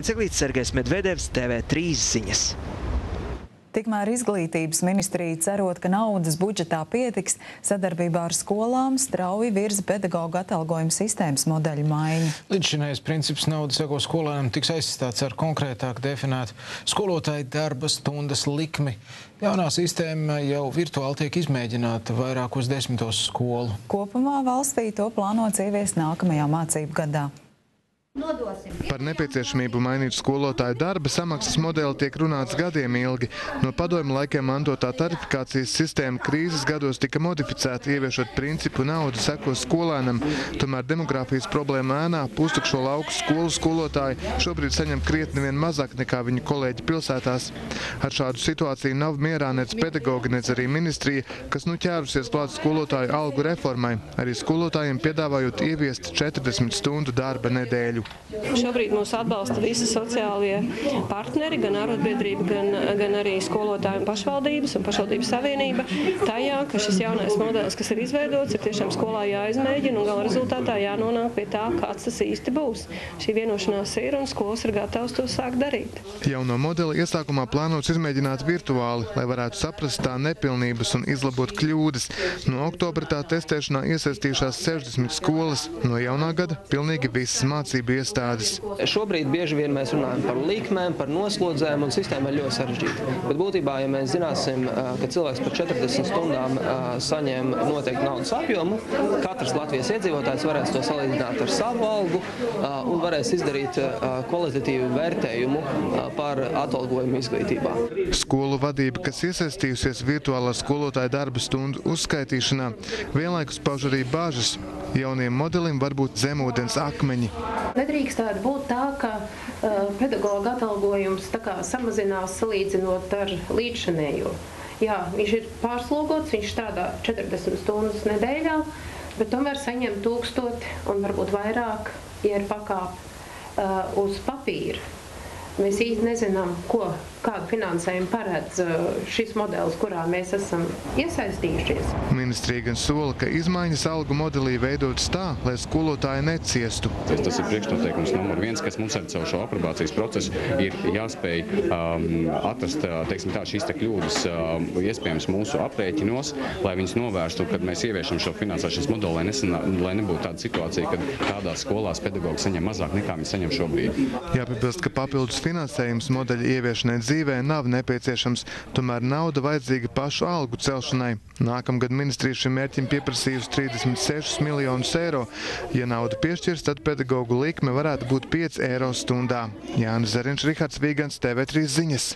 Ceglīts Sergejs Medvedevs, TV3 ziņas. Tikmēr izglītības ministrija, cerot, ka naudas budžetā pietiks, sadarbībā ar skolām strauji virza pedagoģu atalgojuma sistēmas modeļu maiņu. Līdzšinējais princips naudas seko skolēniem tiks aizstāts ar konkrētāk definētu skolotāju darba stundas likmi. Jaunā sistēma jau virtuāli tiek izmēģināta vairākos 10 skolu. Kopumā valstī to plānots ieviest nākamajā mācību gadā. Par nepieciešamību mainīt skolotāju darba samaksas modeli tiek runāts gadiem ilgi. No padomju laikiem mantotā tarifikācijas sistēma krīzes gados tika modificēta, ieviešot principu naudu seko skolēnam. Tomēr demogrāfijas problēma ēnā pustukšo lauku skolu skolotāji šobrīd saņem krietni vien mazāk nekā viņu kolēģi pilsētās. Ar šādu situāciju nav mierā nec pedagogi, nec arī ministrija, kas nu ķērusies klāt skolotāju algu reformai, arī skolotājiem piedāvājot ieviest 40 stundu darba nedēļu. Šobrīd mūs atbalsta visi sociālie partneri, gan arotbiedrība, gan arī skolotāju un pašvaldības savienība tajā, ka šis jaunais modelis, kas ir izveidots, ir tiešām skolā jāizmēģina un gala rezultātā jānonāk pie tā, kāds tas īsti būs. Šī vienošanās ir un skolas ir gatavs to sākt darīt. Jauno modeli iesākumā plānots izmēģināt virtuāli, lai varētu saprast tā nepilnības un izlabot kļūdas. No oktobra tā testēšanā iesaistījušās 60 skolas, no jaunā gada pilnīgi visas mācību iestādes. Šobrīd bieži vien mēs runājam par likmēm, par noslodzēm, un sistēma ir ļoti sarežģīta. Bet būtībā, ja mēs zināsim, ka cilvēks par 40 stundām saņem noteikti naudas apjomu, katrs Latvijas iedzīvotājs varēs to salīdzināt ar savu algu un varēs izdarīt kvalitatīvu vērtējumu par atalgojumu izglītībā. Skolu vadība, kas iesaistījusies virtuālā skolotāja darba stundu uzskaitīšanā, vienlaikus pauž arī bāžas. Jauniem modelim var būt zemūdens akmeņi. Nedrīkstētu būt tā, ka pedagoga atalgojums samazinās salīdzinot ar līdzšanējo. Jā, viņš ir pārslogots, viņš strādā 40 stundas nedēļā, bet tomēr saņem 1000 un varbūt vairāk, ja ir pakāpe uz papīra. Mēs īsti nezinām, kādu finansējumu paredz šis modelis, kurā mēs esam iesaistījušies. Ministrija gan sola, ka izmaiņas algu modelī veidotas tā, lai skolotāji neciestu. Tas ir priekšnoteikums numur 1, kas mums ar caur šo aprobācijas procesu ir jāspēj atrast, teiksim tā, šīs kļūdas iespējams mūsu aprēķinos, lai viņas novērstu, kad mēs ieviešam šo finansēšanas modeli, lai nebūtu tāda situācija, kad kādās skolās pedagogi saņem mazāk nekā viņi saņem šobrīd. Jāpiebilst, ka papildus finansējums modeļa ieviešanai dzīvē nav nepieciešams, tomēr nauda vajadzīga pašu algu celšanai. Nākamgad ministrija šim mērķim pieprasījusi 36 miljonus eiro. Ja naudu piešķirs, tad pedagogu likme varētu būt 5 eiro stundā. Jānis Zariņš, Rihards Vīgants, TV3 ziņas.